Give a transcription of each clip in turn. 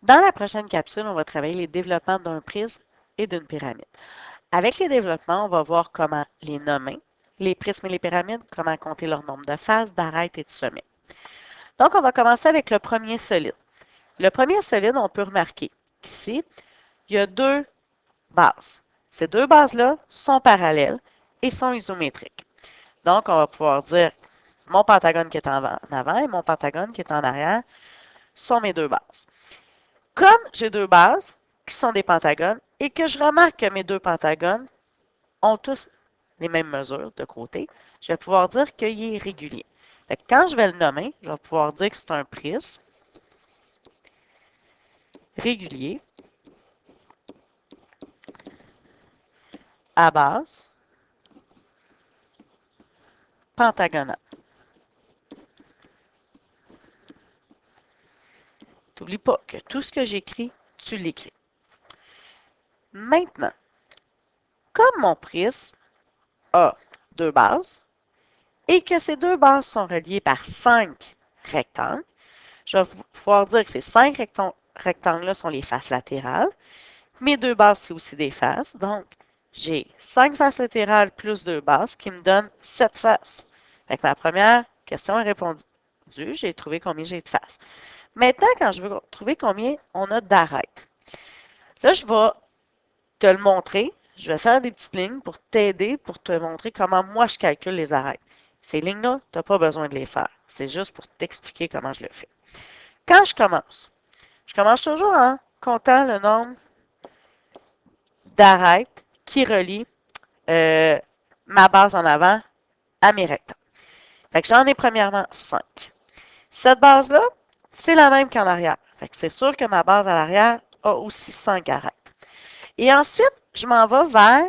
Dans la prochaine capsule, on va travailler les développements d'un prisme et d'une pyramide. Avec les développements, on va voir comment les nommer, les prismes et les pyramides, comment compter leur nombre de faces, d'arêtes et de sommets. Donc, on va commencer avec le premier solide. Le premier solide, on peut remarquer qu'ici, il y a deux bases. Ces deux bases-là sont parallèles et sont isométriques. Donc, on va pouvoir dire mon pentagone qui est en avant et mon pentagone qui est en arrière sont mes deux bases. Comme j'ai deux bases qui sont des pentagones et que je remarque que mes deux pentagones ont tous les mêmes mesures de côté, je vais pouvoir dire qu'il est régulier. Fait que quand je vais le nommer, je vais pouvoir dire que c'est un prisme régulier à base pentagonale. N'oublie pas que tout ce que j'écris, tu l'écris. Maintenant, comme mon prisme a deux bases et que ces deux bases sont reliées par 5 rectangles, je vais pouvoir dire que ces 5 rectangles-là sont les faces latérales. Mes deux bases, c'est aussi des faces. Donc, j'ai 5 faces latérales plus 2 bases qui me donnent 7 faces. Fait que ma première question est répondue. J'ai trouvé combien j'ai de faces. Maintenant, quand je veux trouver combien on a d'arêtes, là, je vais te le montrer. Je vais faire des petites lignes pour t'aider, pour te montrer comment moi je calcule les arêtes. Ces lignes-là, tu n'as pas besoin de les faire. C'est juste pour t'expliquer comment je le fais. Quand je commence toujours en comptant le nombre d'arêtes qui relient ma base en avant à mes rectangles. Fait que j'en ai premièrement 5. Cette base-là, c'est la même qu'en arrière. Fait que c'est sûr que ma base à l'arrière a aussi 5 arêtes. Et ensuite, je m'en vais vers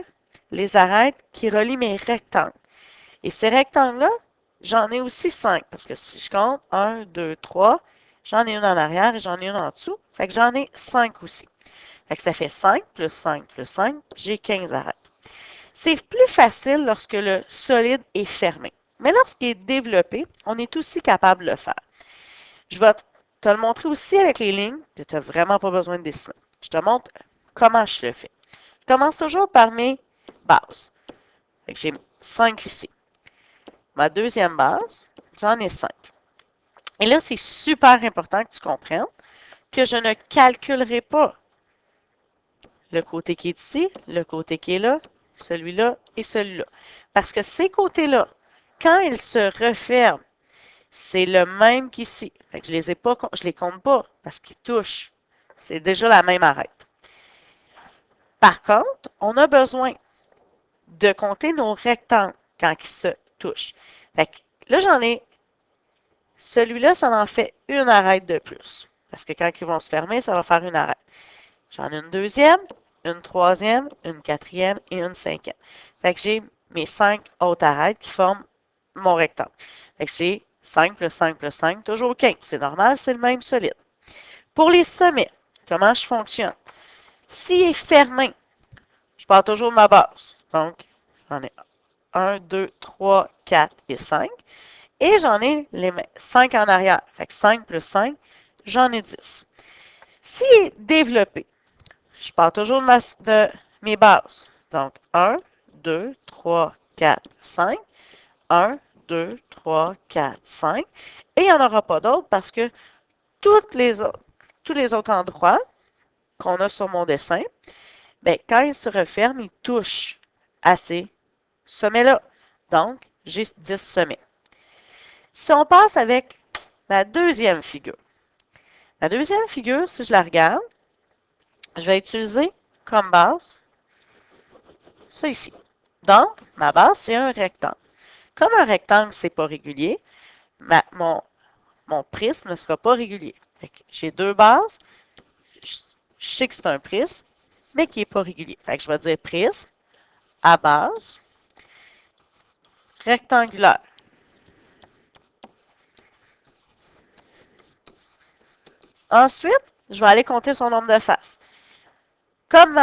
les arêtes qui relient mes rectangles. Et ces rectangles-là, j'en ai aussi 5. Parce que si je compte 1, 2, 3, j'en ai une en arrière et j'en ai une en dessous. Fait que j'en ai 5 aussi. Fait que ça fait 5 plus 5 plus 5, j'ai 15 arêtes. C'est plus facile lorsque le solide est fermé. Mais lorsqu'il est développé, on est aussi capable de le faire. Je vais te le montrer aussi avec les lignes, que tu n'as vraiment pas besoin de dessiner. Je te montre comment je le fais. Je commence toujours par mes bases. J'ai 5 ici. Ma deuxième base, j'en ai 5. Et là, c'est super important que tu comprennes que je ne calculerai pas le côté qui est ici, le côté qui est là, celui-là et celui-là. Parce que ces côtés-là, quand ils se referment, c'est le même qu'ici. Je les compte pas parce qu'ils touchent. C'est déjà la même arête. Par contre, on a besoin de compter nos rectangles quand ils se touchent. Fait que là, j'en ai celui-là, ça en fait une arête de plus. Parce que quand ils vont se fermer, ça va faire une arête. J'en ai une deuxième, une troisième, une quatrième et une cinquième. Fait que j'ai mes 5 autres arêtes qui forment mon rectangle. Fait que j'ai 5 plus 5 plus 5, toujours 15. C'est normal, c'est le même solide. Pour les sommets, comment je fonctionne? S'il est fermé, je pars toujours de ma base. Donc, j'en ai 1, 2, 3, 4 et 5. Et j'en ai les 5 en arrière. Fait que 5 plus 5, j'en ai 10. S'il est développé, je pars toujours de mes bases. Donc, 1, 2, 3, 4, 5. 1, 2, 3, 4, 5. Et il n'y en aura pas d'autres parce que tous les autres endroits qu'on a sur mon dessin, bien, quand ils se referment, ils touchent à ces sommets-là. Donc, j'ai 10 sommets. Si on passe avec la deuxième figure, si je la regarde, je vais utiliser comme base ça ici. Donc, ma base, c'est un rectangle. Comme un rectangle, c'est pas régulier, mon prisme ne sera pas régulier. J'ai deux bases. Je sais que c'est un prisme, mais qui n'est pas régulier. Fait que je vais dire prisme à base rectangulaire. Ensuite, je vais aller compter son nombre de faces. Comme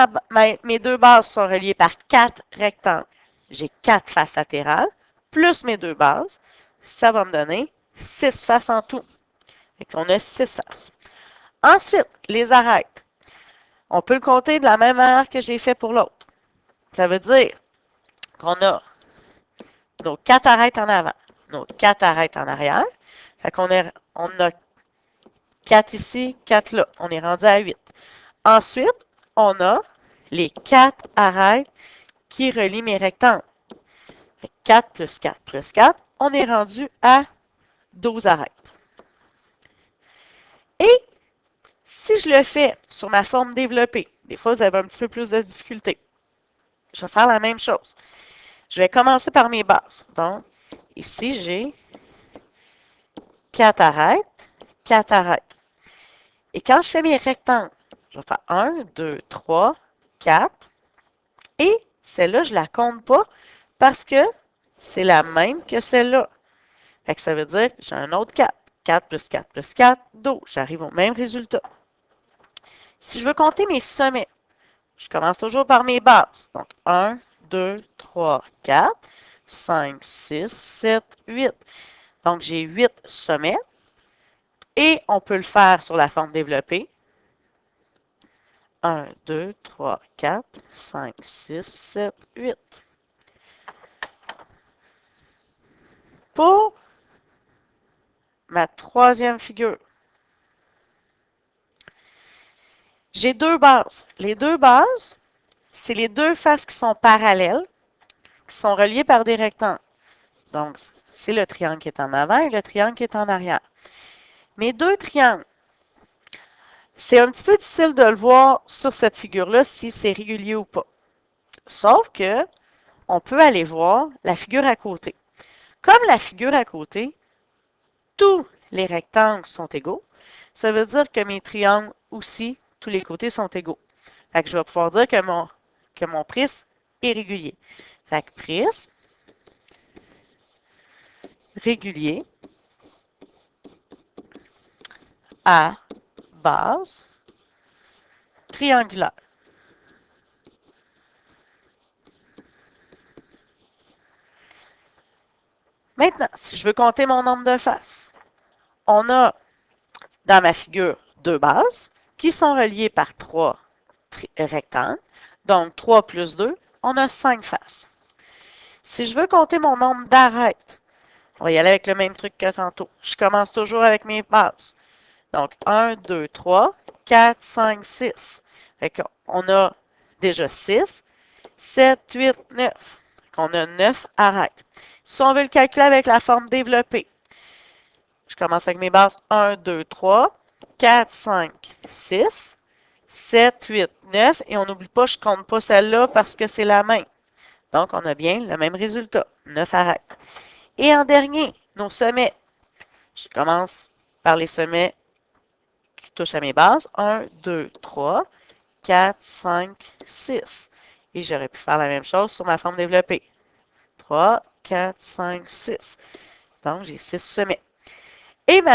mes deux bases sont reliées par 4 rectangles, j'ai 4 faces latérales, plus mes deux bases, ça va me donner 6 faces en tout. On a 6 faces. Ensuite, les arêtes. On peut le compter de la même manière que j'ai fait pour l'autre. Ça veut dire qu'on a nos 4 arêtes en avant, nos 4 arêtes en arrière. Fait qu'on a 4 ici, 4 là. On est rendu à 8. Ensuite, on a les 4 arêtes qui relient mes rectangles. Fait 4 plus 4 plus 4, on est rendu à 12 arêtes. Et si je le fais sur ma forme développée, des fois vous avez un petit peu plus de difficulté, je vais faire la même chose. Je vais commencer par mes bases. Donc, ici, j'ai 4 arêtes, 4 arêtes. Et quand je fais mes rectangles, je vais faire 1, 2, 3, 4. Et celle-là, je ne la compte pas parce que c'est la même que celle-là. Fait que ça veut dire que j'ai un autre 4. 4 plus 4 plus 4, 12. J'arrive au même résultat. Si je veux compter mes sommets, je commence toujours par mes bases. Donc, 1, 2, 3, 4, 5, 6, 7, 8. Donc, j'ai 8 sommets. Et on peut le faire sur la forme développée. 1, 2, 3, 4, 5, 6, 7, 8. Pour ma troisième figure, j'ai deux bases. Les deux bases, c'est les deux faces qui sont parallèles, qui sont reliées par des rectangles. Donc, c'est le triangle qui est en avant et le triangle qui est en arrière. Mes deux triangles, c'est un petit peu difficile de le voir sur cette figure-là si c'est régulier ou pas. Sauf que on peut aller voir la figure à côté. Comme la figure à côté, tous les rectangles sont égaux, ça veut dire que mes triangles aussi, tous les côtés sont égaux. Fait que je vais pouvoir dire que mon prisme est régulier. Fait que prisme régulier à base triangulaire. Maintenant, si je veux compter mon nombre de faces, on a dans ma figure deux bases qui sont reliées par trois rectangles. Donc, 3 plus 2, on a 5 faces. Si je veux compter mon nombre d'arêtes, on va y aller avec le même truc que tantôt. Je commence toujours avec mes bases. Donc, 1, 2, 3, 4, 5, 6. Fait qu'on a déjà 6, 7, 8, 9. On a 9 arêtes. Si on veut le calculer avec la forme développée, je commence avec mes bases 1, 2, 3, 4, 5, 6, 7, 8, 9. Et on n'oublie pas, je ne compte pas celle-là parce que c'est la même. Donc, on a bien le même résultat, 9 arêtes. Et en dernier, nos sommets. Je commence par les sommets qui touchent à mes bases. 1, 2, 3, 4, 5, 6. Et j'aurais pu faire la même chose sur ma forme développée. 3, 4, 5, 6. Donc, j'ai 6 sommets. Et ma